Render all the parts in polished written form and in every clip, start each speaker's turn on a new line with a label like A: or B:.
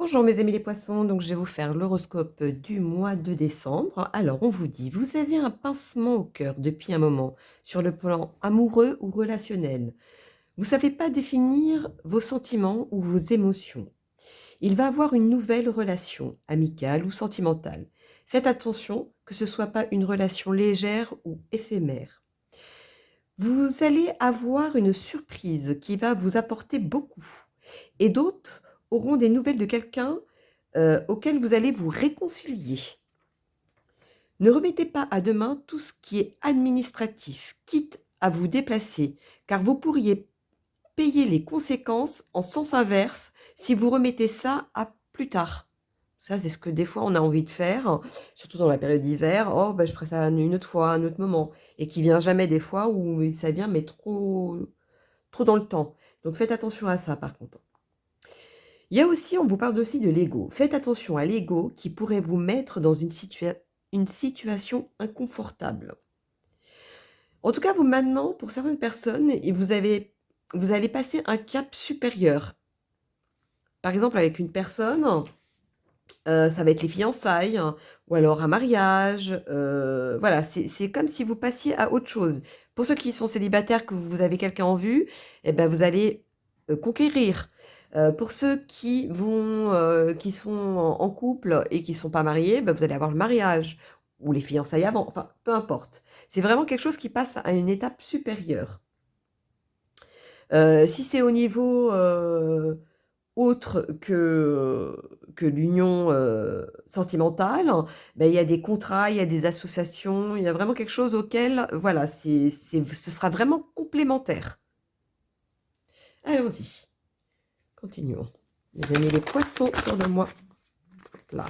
A: Bonjour mes amis les poissons, donc je vais vous faire l'horoscope du mois de décembre. Alors on vous dit, vous avez un pincement au cœur depuis un moment sur le plan amoureux ou relationnel. Vous ne savez pas définir vos sentiments ou vos émotions. Il va avoir une nouvelle relation, amicale ou sentimentale. Faites attention que ce ne soit pas une relation légère ou éphémère. Vous allez avoir une surprise qui va vous apporter beaucoup. Et d'autres auront des nouvelles de quelqu'un auquel vous allez vous réconcilier. Ne remettez pas à demain tout ce qui est administratif, quitte à vous déplacer, car vous pourriez payer les conséquences en sens inverse si vous remettez ça à plus tard. Ça, c'est ce que des fois on a envie de faire, surtout dans la période d'hiver. Oh, ben, je ferai ça une autre fois, un autre moment. Et qui vient jamais des fois où ça vient, mais trop dans le temps. Donc faites attention à ça par contre. Il y a aussi, on vous parle aussi de l'ego. Faites attention à l'ego qui pourrait vous mettre dans une situation inconfortable. En tout cas, vous maintenant, pour certaines personnes, et vous allez passer un cap supérieur. Par exemple, avec une personne, ça va être les fiançailles, ou alors un mariage. Voilà, c'est comme si vous passiez à autre chose. Pour ceux qui sont célibataires, que vous avez quelqu'un en vue, eh ben, vous allez conquérir. Pour ceux qui sont en couple et qui ne sont pas mariés, ben, vous allez avoir le mariage ou les fiançailles avant, enfin, peu importe. C'est vraiment quelque chose qui passe à une étape supérieure. Si c'est au niveau autre que l'union sentimentale, ben, il y a des contrats, il y a des associations, il y a vraiment quelque chose auquel, voilà, ce sera vraiment complémentaire. Allons-y, continuons. Les amis, les poissons pour le mois. Là.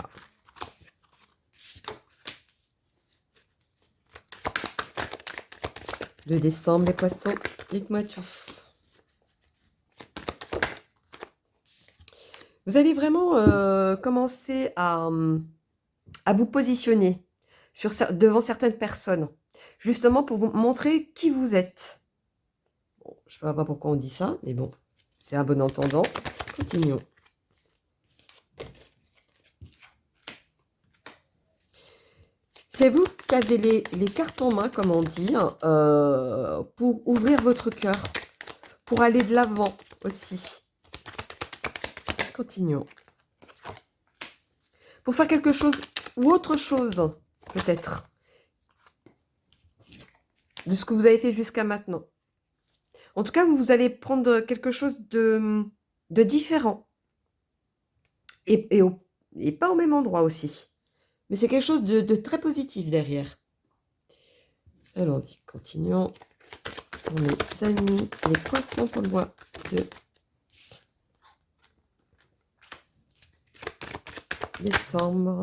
A: De décembre, les poissons, dites-moi tout. Vous allez vraiment commencer à vous positionner devant certaines personnes, justement pour vous montrer qui vous êtes. Bon, je ne sais pas pourquoi on dit ça, mais bon, c'est un bon entendant. Continuons. C'est vous qui avez les cartes en main, comme on dit, pour ouvrir votre cœur, pour aller de l'avant aussi. Continuons. Pour faire quelque chose ou autre chose, peut-être, de ce que vous avez fait jusqu'à maintenant. En tout cas, vous allez prendre quelque chose de différent. Et pas au même endroit aussi. Mais c'est quelque chose de très positif derrière. Allons-y, continuons. Pour mes amis, les poissons pour le mois de décembre.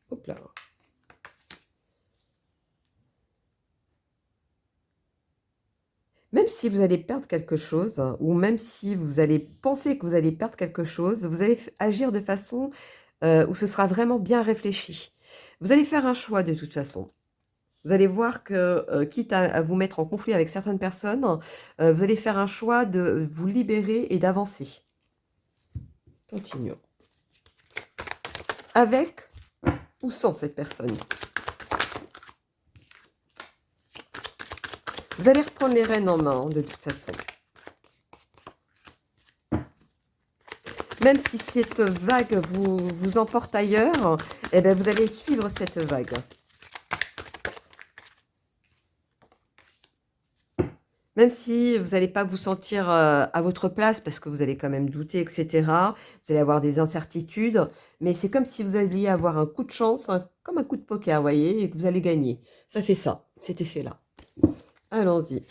A: Hop là. Même si vous allez perdre quelque chose, ou même si vous allez penser que vous allez perdre quelque chose, vous allez agir de façon où ce sera vraiment bien réfléchi. Vous allez faire un choix de toute façon. Vous allez voir que, quitte à vous mettre en conflit avec certaines personnes, vous allez faire un choix de vous libérer et d'avancer. Continuons. Avec ou sans cette personne. Vous allez reprendre les rênes en main, de toute façon. Même si cette vague vous emporte ailleurs, eh bien, vous allez suivre cette vague. Même si vous n'allez pas vous sentir à votre place, parce que vous allez quand même douter, etc. Vous allez avoir des incertitudes, mais c'est comme si vous alliez avoir un coup de chance, comme un coup de poker, vous voyez, et que vous allez gagner. Ça fait ça, cet effet-là. Allons-y.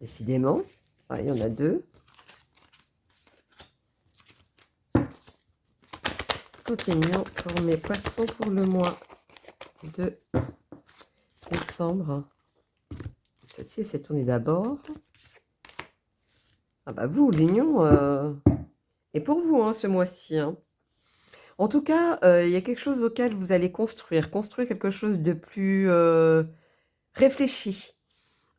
A: Décidément, ah, il y en a deux. Continuons pour mes poissons pour le mois de décembre. Celle-ci, elle s'est tournée d'abord. Ah bah vous, l'union est pour vous hein, ce mois-ci. Hein. En tout cas, il y a quelque chose auquel vous allez construire quelque chose de plus réfléchi.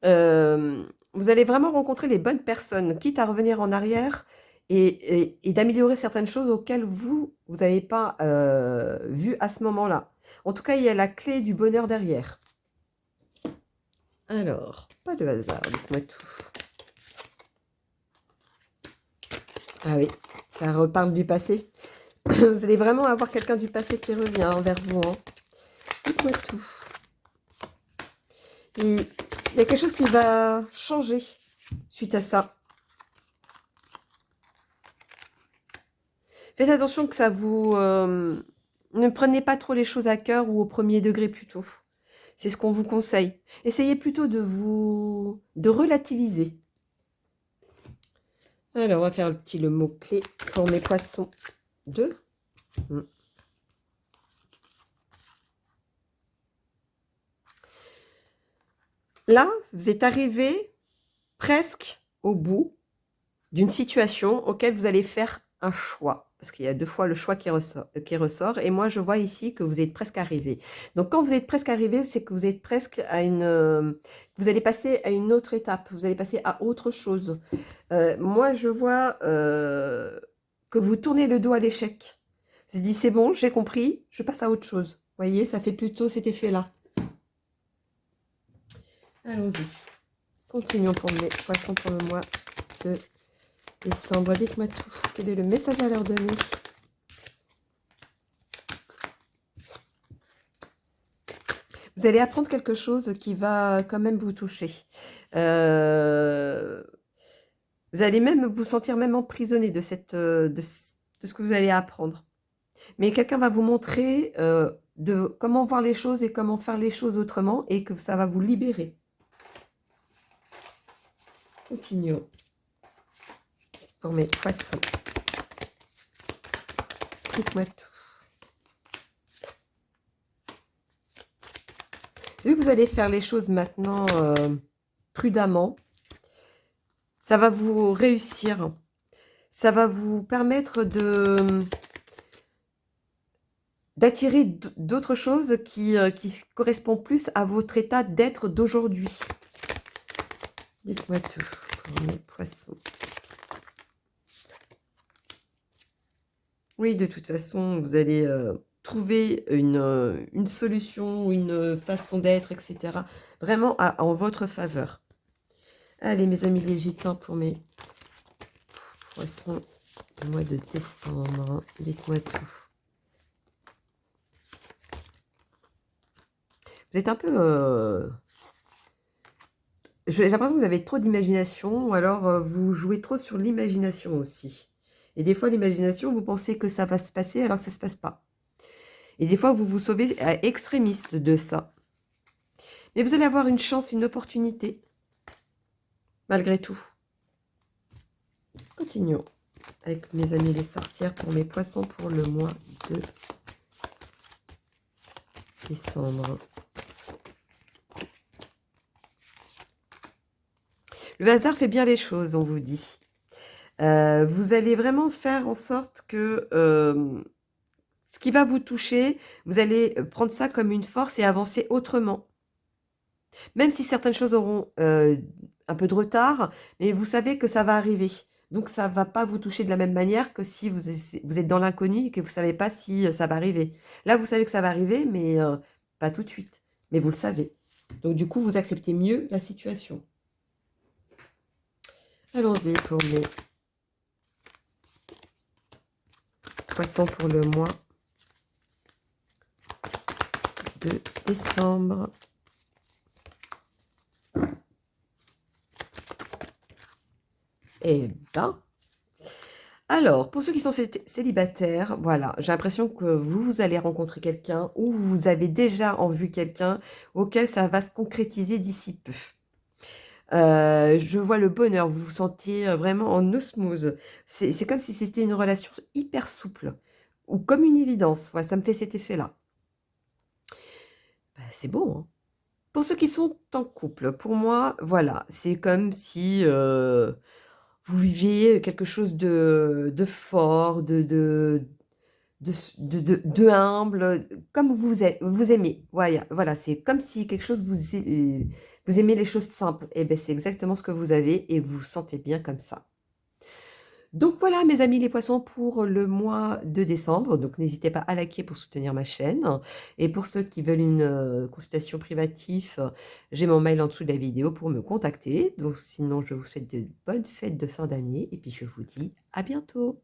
A: Vous allez vraiment rencontrer les bonnes personnes, quitte à revenir en arrière et d'améliorer certaines choses auxquelles vous n'avez pas, vu à ce moment-là. En tout cas, il y a la clé du bonheur derrière. Alors, pas de hasard, dites-moi tout. Ah oui, ça reparle du passé. Vous allez vraiment avoir quelqu'un du passé qui revient vers vous, hein. Dites-moi tout. Et il y a quelque chose qui va changer suite à ça. Faites attention que ça vous... ne prenez pas trop les choses à cœur ou au premier degré plutôt. C'est ce qu'on vous conseille. Essayez plutôt de relativiser. Alors, on va faire le mot-clé pour mes poissons 2. Là, vous êtes arrivé presque au bout d'une situation auquel vous allez faire un choix. Parce qu'il y a 2 fois le choix qui ressort. Et moi, je vois ici que vous êtes presque arrivé. Donc, quand vous êtes presque arrivé, c'est que vous êtes presque à une... vous allez passer à une autre étape. Vous allez passer à autre chose. Moi, je vois que vous tournez le dos à l'échec. Vous vous dites, c'est bon, j'ai compris, je passe à autre chose. Vous voyez, ça fait plutôt cet effet-là. Allons-y. Continuons pour mes poissons pour le mois de décembre. Dites-moi tout. Quel est le message à leur donner? Vous allez apprendre quelque chose qui va quand même vous toucher. Vous allez même vous sentir même emprisonné de ce que vous allez apprendre. Mais quelqu'un va vous montrer de comment voir les choses et comment faire les choses autrement et que ça va vous libérer. Continuons. Pour mes poissons. Dites-moi tout. Vu que vous allez faire les choses maintenant prudemment, ça va vous réussir. Ça va vous permettre d'attirer d'autres choses qui correspondent plus à votre état d'être d'aujourd'hui. Dites-moi tout pour mes poissons. Oui, de toute façon, vous allez trouver une solution, une façon d'être, etc. Vraiment en votre faveur. Allez, mes amis les gitans, pour mes poissons du mois de décembre. Dites-moi tout. Vous êtes un peu... j'ai l'impression que vous avez trop d'imagination, ou alors vous jouez trop sur l'imagination aussi. Et des fois, l'imagination, vous pensez que ça va se passer alors que ça ne se passe pas. Et des fois, vous vous sauvez extrémiste de ça. Mais vous allez avoir une chance, une opportunité, malgré tout. Continuons avec mes amis les sorcières pour mes poissons pour le mois de décembre. Le hasard fait bien les choses, on vous dit. Vous allez vraiment faire en sorte que ce qui va vous toucher, vous allez prendre ça comme une force et avancer autrement. Même si certaines choses auront un peu de retard, mais vous savez que ça va arriver. Donc ça ne va pas vous toucher de la même manière que si vous êtes dans l'inconnu et que vous ne savez pas si ça va arriver. Là, vous savez que ça va arriver, mais pas tout de suite. Mais vous le savez. Donc du coup, vous acceptez mieux la situation. Allons-y pour mes poissons pour le mois de décembre. Eh ben, alors, pour ceux qui sont célibataires, voilà, j'ai l'impression que vous allez rencontrer quelqu'un ou vous avez déjà en vue quelqu'un auquel ça va se concrétiser d'ici peu. Je vois le bonheur, vous vous sentez vraiment en osmose. C'est comme si c'était une relation hyper souple ou comme une évidence. Voilà, ça me fait cet effet-là. C'est beau, hein. Pour ceux qui sont en couple, pour moi, voilà, c'est comme si vous viviez quelque chose de fort, de humble, comme vous aimez. Voilà, c'est comme si quelque chose Vous aimez les choses simples, et beh, c'est exactement ce que vous avez et vous vous sentez bien comme ça. Donc voilà mes amis les poissons pour le mois de décembre, donc n'hésitez pas à liker pour soutenir ma chaîne et pour ceux qui veulent une, consultation privative, j'ai mon mail en dessous de la vidéo pour me contacter. Donc sinon je vous souhaite de bonnes fêtes de fin d'année et puis je vous dis à bientôt.